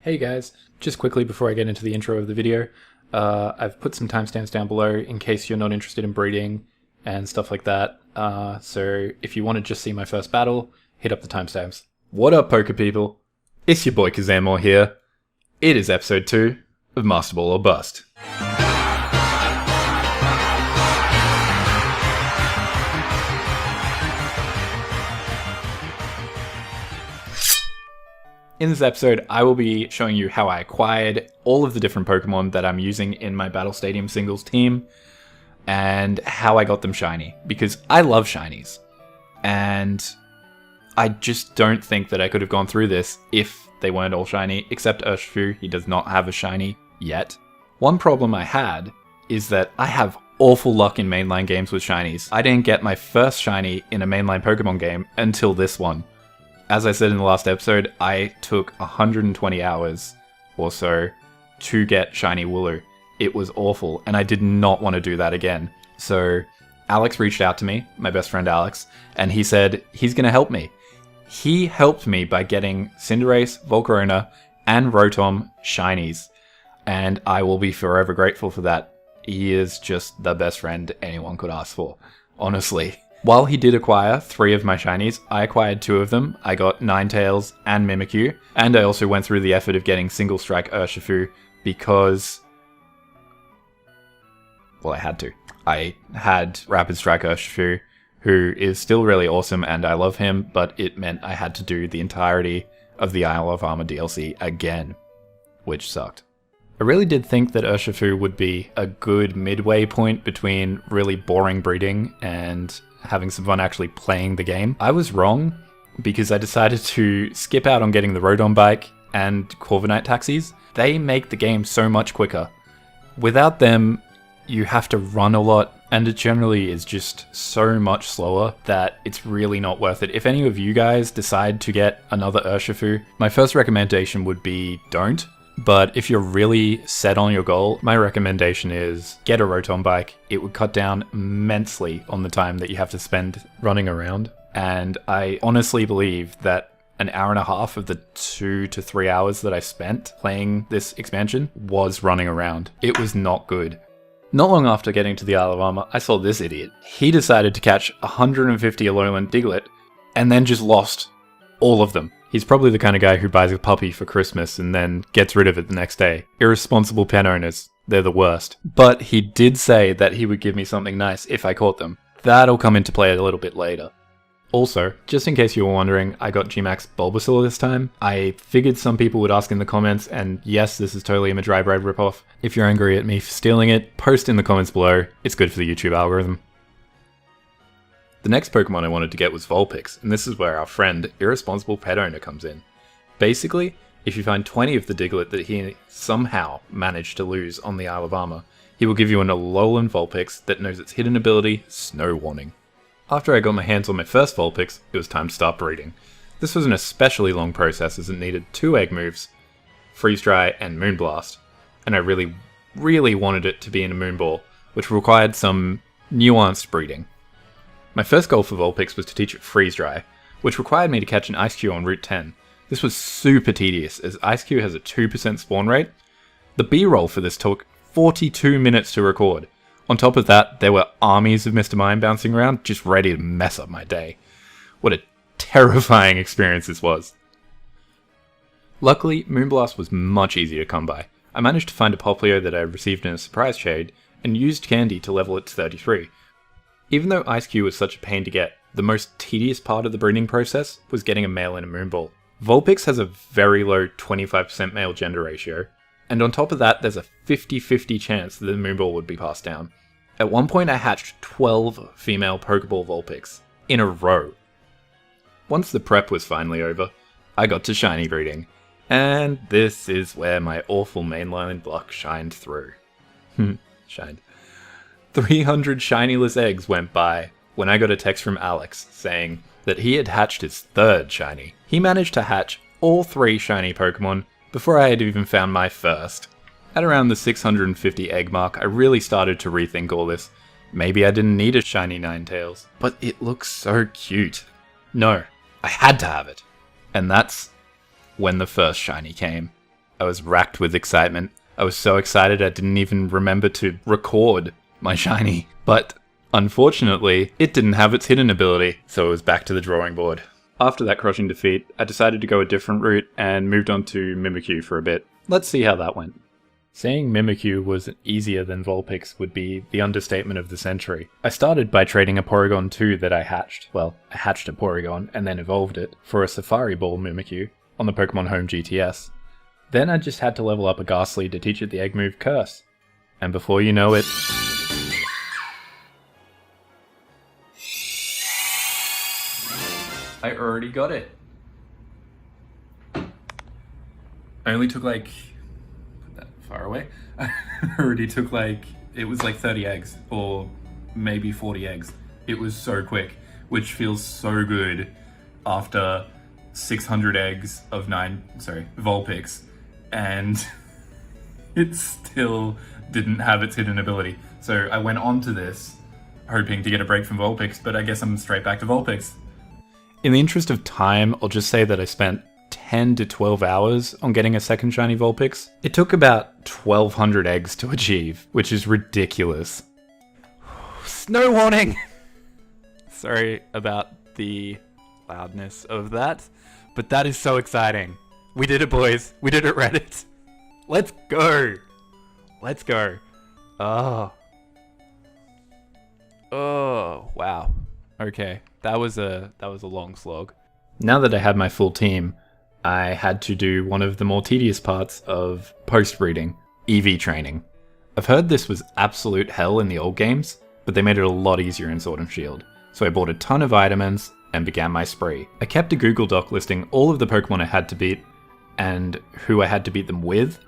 Hey guys, just quickly before I get into the intro of the video, I've put some timestamps down below in case you're not interested in breeding and stuff like that. So if you want to just see my first battle, hit up the timestamps. What up, poker people? It's your boy Kazanmor here. It is episode 2 of Master Ball or Bust. In this episode, I will be showing you how I acquired all of the different Pokemon that I'm using in my Battle Stadium singles team, and how I got them shiny, because I love shinies. And I just don't think that I could have gone through this if they weren't all shiny, except Urshifu. He does not have a shiny yet. One problem I had is that I have awful luck in mainline games with shinies. I didn't get my first shiny in a mainline Pokemon game until this one. As I said in the last episode, I took 120 hours or so to get shiny Wooloo. It was awful, and I did not want to do that again. So Alex reached out to me, my best friend Alex, and he said he's going to help me. He helped me by getting Cinderace, Volcarona, and Rotom shinies, and I will be forever grateful for that. He is just the best friend anyone could ask for, honestly. While he did acquire 3 of my shinies, I acquired 2 of them. I got Ninetales and Mimikyu, and I also went through the effort of getting Single Strike Urshifu because, well, I had to. I had Rapid Strike Urshifu, who is still really awesome and I love him, but it meant I had to do the entirety of the Isle of Armor DLC again, which sucked. I really did think that Urshifu would be a good midway point between really boring breeding and having some fun actually playing the game. I was wrong, because I decided to skip out on getting the Rotom Bike and Corviknight taxis. They make the game so much quicker. Without them, you have to run a lot, and it generally is just so much slower that it's really not worth it. If any of you guys decide to get another Urshifu, my first recommendation would be don't. But if you're really set on your goal, my recommendation is get a Rotom Bike. It would cut down immensely on the time that you have to spend running around. And I honestly believe that an hour and a half of the 2 to 3 hours that I spent playing this expansion was running around. It was not good. Not long after getting to the Isle of Armor, I saw this idiot. He decided to catch 150 Alolan Diglett and then just lost all of them. He's probably the kind of guy who buys a puppy for Christmas and then gets rid of it the next day. Irresponsible pet owners, they're the worst. But he did say that he would give me something nice if I caught them. That'll come into play a little bit later. Also, just in case you were wondering, I got Gmax Bulbasaur this time. I figured some people would ask in the comments, and yes, this is totally a Madrybread ripoff. If you're angry at me for stealing it, post in the comments below. It's good for the YouTube algorithm. The next Pokemon I wanted to get was Vulpix, and this is where our friend, Irresponsible Pet Owner, comes in. Basically, if you find 20 of the Diglett that he somehow managed to lose on the Isle of Armor, he will give you an Alolan Vulpix that knows its hidden ability, Snow Warning. After I got my hands on my first Vulpix, it was time to start breeding. This was an especially long process as it needed 2 egg moves, Freeze Dry and Moonblast, and I really wanted it to be in a Moonball, which required some nuanced breeding. My first goal for Vulpix was to teach it Freeze Dry, which required me to catch an Ice-Q on Route 10. This was super tedious, as Ice-Q has a 2% spawn rate. The B-roll for this took 42 minutes to record. On top of that, there were armies of Mr. Mime bouncing around, just ready to mess up my day. What a terrifying experience this was. Luckily, Moonblast was much easier to come by. I managed to find a Popplio that I received in a surprise trade, and used Candy to level it to 33. Even though Ice-Q was such a pain to get, the most tedious part of the breeding process was getting a male in a Moonball. Vulpix has a very low 25% male-gender ratio, and on top of that there's a 50-50 chance that the Moonball would be passed down. At one point I hatched 12 female Pokeball Vulpix in a row. Once the prep was finally over, I got to shiny breeding, and this is where my awful mainline luck shined through. Shined. 300 shinyless eggs went by when I got a text from Alex saying that he had hatched his 3rd shiny. He managed to hatch all 3 shiny Pokemon before I had even found my first. At around the 650 egg mark, I really started to rethink all this. Maybe I didn't need a shiny Ninetales, but it looks so cute. No, I had to have it. And that's when the first shiny came. I was racked with excitement. I was so excited I didn't even remember to record my shiny. But unfortunately, it didn't have its hidden ability, so it was back to the drawing board. After that crushing defeat, I decided to go a different route and moved on to Mimikyu for a bit. Let's see how that went. Saying Mimikyu was easier than Vulpix would be the understatement of the century. I started by trading a Porygon 2 that I hatched. Well, I hatched a Porygon and then evolved it for a Safari Ball Mimikyu on the Pokemon Home GTS. Then I just had to level up a Ghastly to teach it the egg move Curse. And before you know it... I already got it. I only took like... Put that far away. I already took like... It was like 30 eggs, or maybe 40 eggs. It was so quick, which feels so good after 600 eggs of Vulpix. And it still didn't have its hidden ability. So I went on to this, hoping to get a break from Vulpix, but I guess I'm straight back to Vulpix. In the interest of time, I'll just say that I spent 10 to 12 hours on getting a second shiny Vulpix. It took about 1,200 eggs to achieve, which is ridiculous. Snow warning! Sorry about the loudness of that, but that is so exciting. We did it, boys. We did it, Reddit. Let's go. Let's go. Oh. Oh, wow. Okay. That was a long slog. Now that I had my full team, I had to do one of the more tedious parts of post-breeding, EV training. I've heard this was absolute hell in the old games, but they made it a lot easier in Sword and Shield. So I bought a ton of vitamins and began my spree. I kept a Google Doc listing all of the Pokemon I had to beat and who I had to beat them with.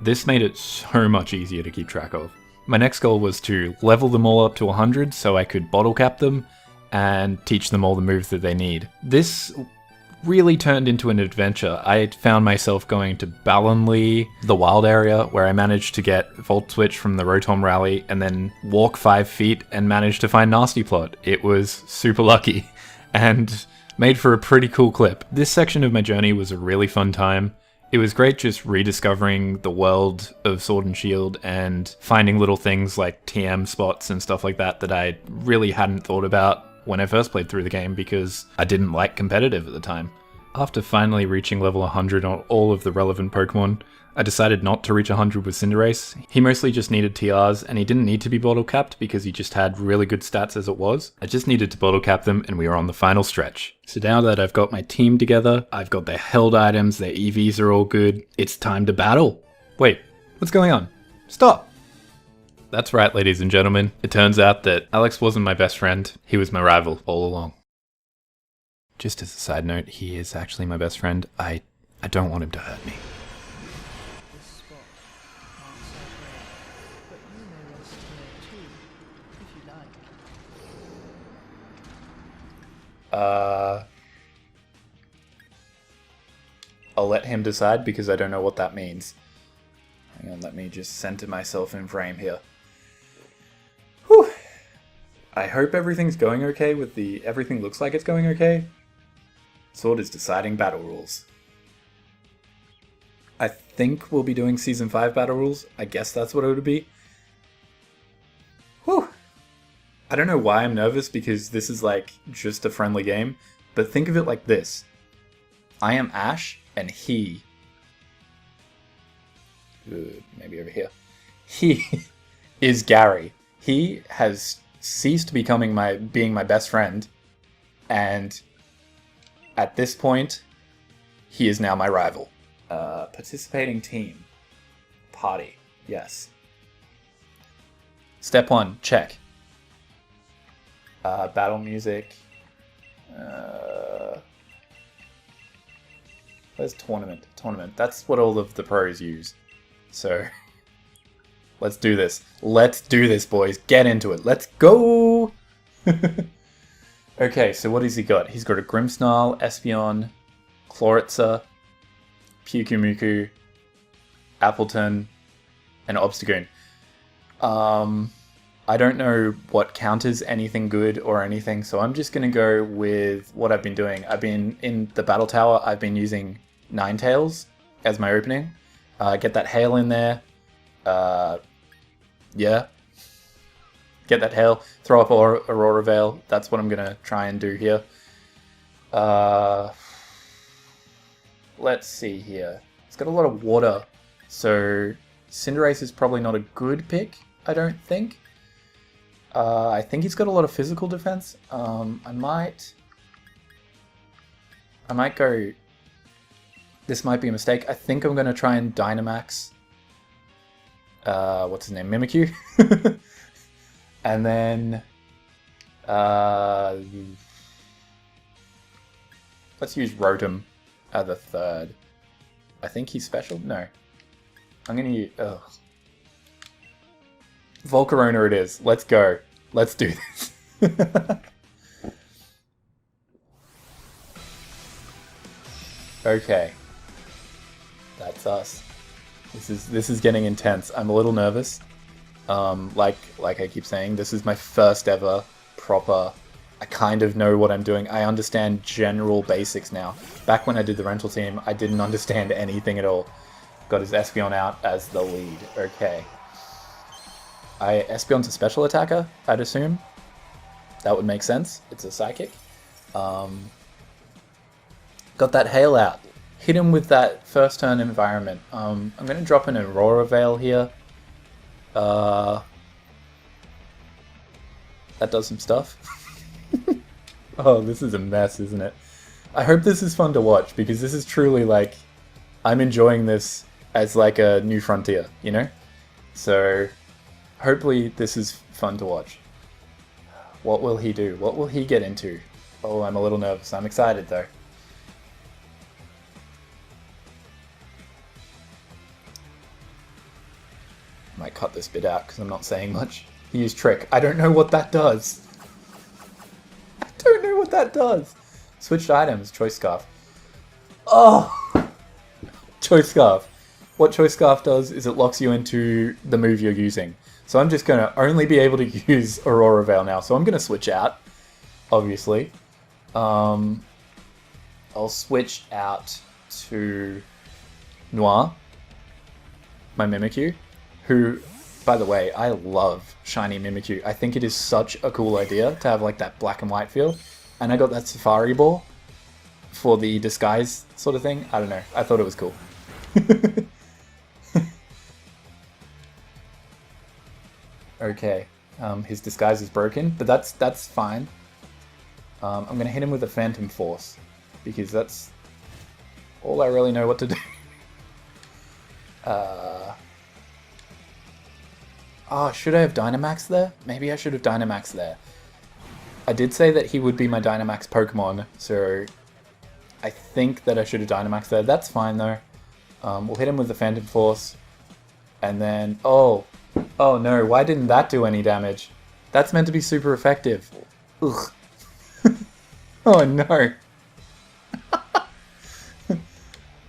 This made it so much easier to keep track of. My next goal was to level them all up to 100 so I could bottle cap them and teach them all the moves that they need. This really turned into an adventure. I found myself going to Balonlea, the wild area, where I managed to get Volt Switch from the Rotom Rally and then walk 5 feet and managed to find Nasty Plot. It was super lucky and made for a pretty cool clip. This section of my journey was a really fun time. It was great just rediscovering the world of Sword and Shield and finding little things like TM spots and stuff like that that I really hadn't thought about when I first played through the game because I didn't like competitive at the time. After finally reaching level 100 on all of the relevant Pokemon, I decided not to reach 100 with Cinderace. He mostly just needed TRs, and he didn't need to be bottle capped because he just had really good stats as it was. I just needed to bottle cap them, and we were on the final stretch. So now that I've got my team together, I've got their held items, their EVs are all good, it's time to battle. Wait, what's going on? Stop! That's right, ladies and gentlemen. It turns out that Alex wasn't my best friend, he was my rival all along. Just as a side note, he is actually my best friend. I don't want him to hurt me. I'll let him decide because I don't know what that means. Hang on, let me just center myself in frame here. Whew. I hope everything's going okay with everything looks like it's going okay. Sword is deciding battle rules. I think we'll be doing Season 5 battle rules. I guess that's what it would be. Whew. I don't know why I'm nervous because this is like just a friendly game, but think of it like this. I am Ash and he... maybe over here. He is Gary. He has ceased being my best friend, and at this point, he is now my rival. Participating team. Party. Yes. Step 1, check. Battle music. Where's tournament? Tournament. That's what all of the pros use. So, let's do this. Let's do this, boys. Get into it. Let's go! Okay, so what has he got? He's got a Grimmsnarl, Espeon, Chloritza, Pyukumuku, Appleton, and Obstagoon. I don't know what counters anything good or anything, so I'm just going to go with what I've been doing. I've been in the Battle Tower, I've been using Ninetales as my opening, Get that hail in there. Yeah. Get that hail. Throw up Aurora Veil. That's what I'm going to try and do here. Let's see here. It's got a lot of water. So Cinderace is probably not a good pick, I don't think. I think he's got a lot of physical defense. I might go... This might be a mistake. I think I'm going to try and Dynamax... what's his name? Mimikyu? And then... let's use Rotom at the third. I think he's special? No. I'm going to use... Ugh. Volcarona it is. Let's go. Let's do this. Okay. That's us. This is getting intense. I'm a little nervous. Like I keep saying, this is my first ever proper... I kind of know what I'm doing. I understand general basics now. Back when I did the rental team, I didn't understand anything at all. Got his Espeon out as the lead. Okay. Espeon's a special attacker, I'd assume. That would make sense. It's a psychic. Got that hail out. Hit him with that first turn environment. I'm going to drop an Aurora Veil here. That does some stuff. Oh, this is a mess, isn't it? I hope this is fun to watch, because this is truly like... I'm enjoying this as like a new frontier, you know? So... hopefully this is fun to watch. What will he do? What will he get into? Oh, I'm a little nervous. I'm excited though. Might cut this bit out because I'm not saying much. He used Trick. I don't know what that does. I don't know what that does. Switched items. Choice Scarf. Oh! Choice Scarf. What Choice Scarf does is it locks you into the move you're using. So I'm just going to only be able to use Aurora Veil now. So I'm going to switch out, obviously. I'll switch out to Noir, my Mimikyu, who, by the way, I love shiny Mimikyu. I think it is such a cool idea to have like that black and white feel. And I got that Safari Ball for the disguise sort of thing. I don't know. I thought it was cool. Okay, his disguise is broken, but that's fine. I'm going to hit him with a Phantom Force, because that's all I really know what to do. Oh, should I have Dynamax there? Maybe I should have Dynamax there. I did say that he would be my Dynamax Pokemon, so I think that I should have Dynamax there. That's fine though. We'll hit him with the Phantom Force, and then... Oh no, why didn't that do any damage? That's meant to be super effective. Ugh. Oh no.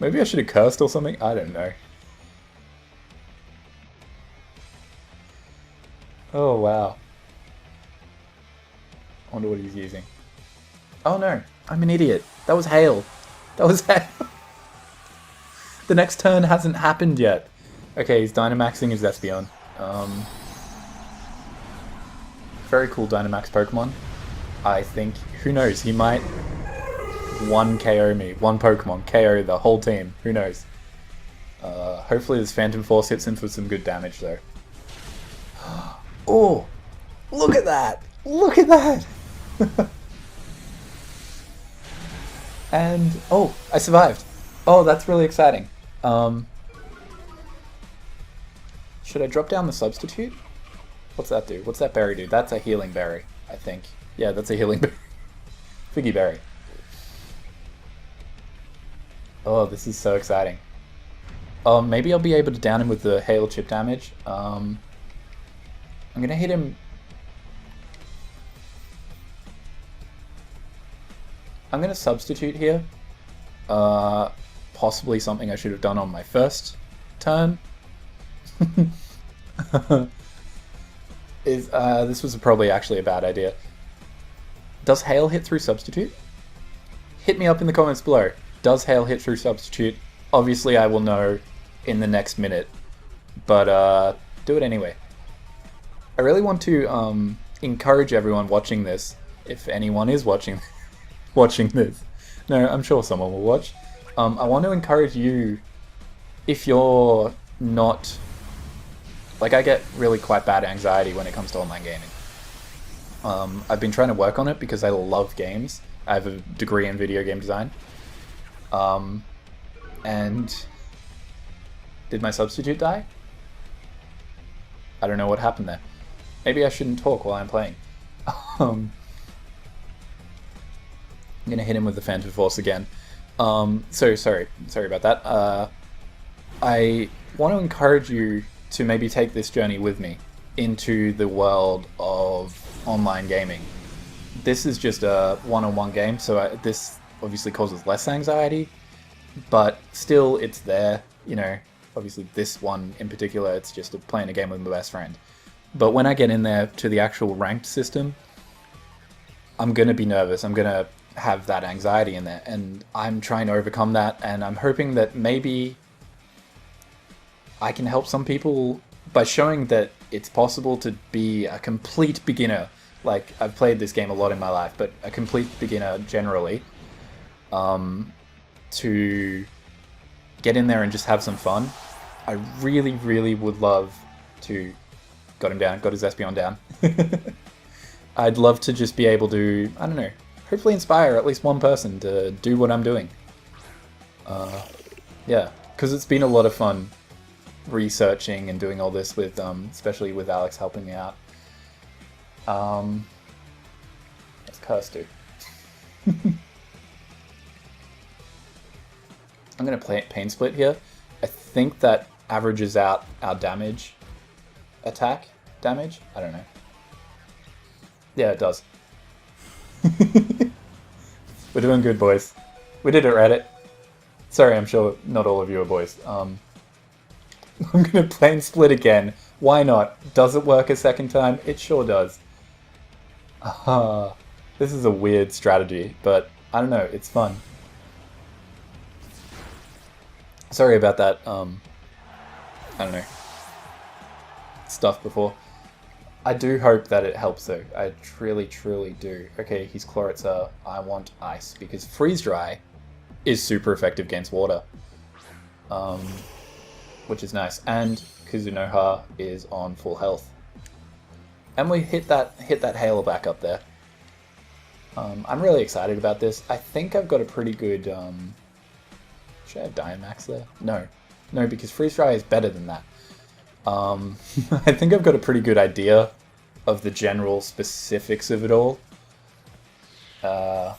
Maybe I should have cursed or something? I don't know. Oh wow. I wonder what he's using. Oh no, I'm an idiot. That was hail. That was hail. The next turn hasn't happened yet. Okay, he's Dynamaxing his Espeon. Very cool Dynamax Pokemon. I think, who knows, he might 1-KO me. One Pokemon, KO the whole team. Who knows? Hopefully this Phantom Force hits him for some good damage though. Oh! Look at that! Look at that! And, oh, I survived. Oh, that's really exciting. Should I drop down the substitute? What's that do? What's that berry do? That's a healing berry, I think. Yeah, that's a healing berry. Figgy berry. Oh, this is so exciting. Maybe I'll be able to down him with the hail chip damage. I'm gonna hit him... I'm gonna substitute here. Possibly something I should have done on my first turn. This was probably actually a bad idea. Does hail hit through substitute? Hit me up in the comments below. Does hail hit through substitute? Obviously I will know in the next minute, but do it anyway. I really want to encourage everyone watching this, if anyone is watching this. No, I'm sure someone will watch. I want to encourage you, if you're not... Like, I get really quite bad anxiety when it comes to online gaming. I've been trying to work on it because I love games. I have a degree in video game design. And... Did my substitute die? I don't know what happened there. Maybe I shouldn't talk while I'm playing. I'm gonna hit him with the Phantom Force again. So sorry about that. I want to encourage you to maybe take this journey with me into the world of online gaming. This is just a one-on-one game, so this obviously causes less anxiety, but still it's there, you know. Obviously this one in particular, it's just playing a game with my best friend. But when I get in there to the actual ranked system, I'm going to be nervous. I'm going to have that anxiety in there, and I'm trying to overcome that, and I'm hoping that maybe I can help some people by showing that it's possible to be a complete beginner. Like, I've played this game a lot in my life, but a complete beginner generally, to get in there and just have some fun. I really, really would love to... Got him down, got his Espeon down. I'd love to just be able to, I don't know, hopefully inspire at least one person to do what I'm doing. Yeah, because it's been a lot of fun researching and doing all this with, especially with Alex helping me out. Let's curse dude. I'm going to play Pain Split here. I think that averages out our damage. Attack damage? I don't know. Yeah, it does. We're doing good, boys. We did it, Reddit. Sorry, I'm sure not all of you are boys. I'm going to Pain Split again. Why not? Does it work a second time? It sure does. This is a weird strategy, but I don't know, it's fun. Sorry about that, I don't know, stuff before. I do hope that it helps though. I truly, truly do. Okay, he's Chloritza. I want ice because Freeze Dry is super effective against water. Which is nice. And Kuzunoha is on full health. And we hit that Hail back up there. I'm really excited about this. I think I've got a pretty good... Should I have Dynamax there? No. No, because Freeze Dry is better than that. I think I've got a pretty good idea of the general specifics of it all. Yeah.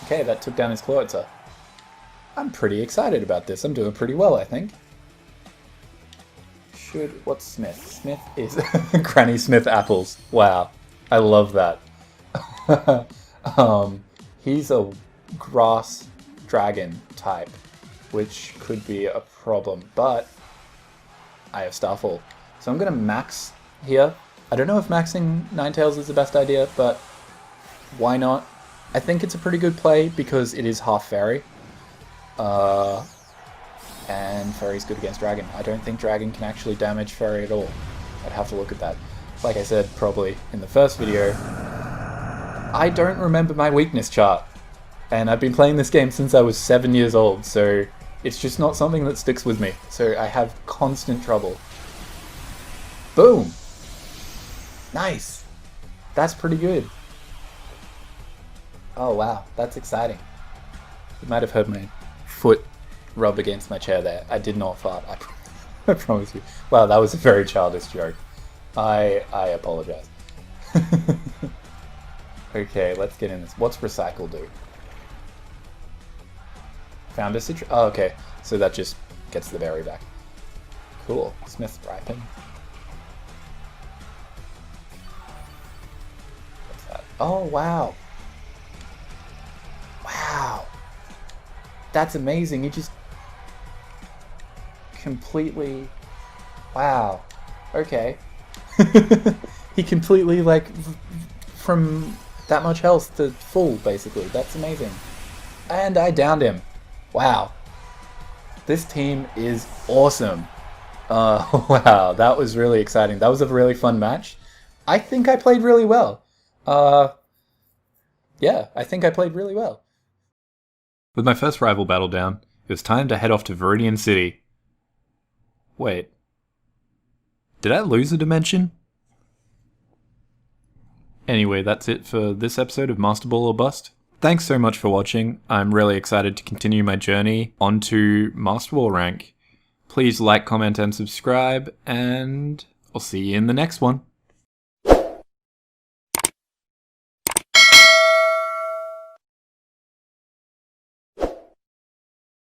Okay, that took down his Chloritza. I'm pretty excited about this. I'm doing pretty well, I think. What's Smith? Smith is Granny Smith apples. Wow. I love that. He's a grass dragon type, which could be a problem, but I have Starfall. So I'm going to max here. I don't know if maxing Ninetales is the best idea, but why not? I think it's a pretty good play because it is half Fairy. And Fairy's good against Dragon. I don't think Dragon can actually damage Fairy at all. I'd have to look at that. Like I said, probably in the first video, I don't remember my weakness chart. And I've been playing this game since I was 7 years old, so it's just not something that sticks with me. So I have constant trouble. Boom! Nice! That's pretty good. Oh wow, that's exciting. You might have heard my foot rub against my chair there. I did not fart, I promise you. Wow, that was a very childish joke. I apologize. Okay, let's get in this. What's Recycle do? Found a Citron. Oh, okay. So that just gets the berry back. Cool. Smith Ripen. What's that? Oh, wow. Wow. That's amazing. You just completely... Wow. Okay. He completely, like, from that much health to full, basically. That's amazing. And I downed him. Wow. This team is awesome. Wow, that was really exciting. That was a really fun match. I think I played really well. Yeah, I think I played really well. With my first rival battle down, it was time to head off to Viridian City. Wait. Did I lose a dimension? Anyway, that's it for this episode of Master Ball or Bust. Thanks so much for watching. I'm really excited to continue my journey onto Master Ball rank. Please like, comment, and subscribe, and I'll see you in the next one.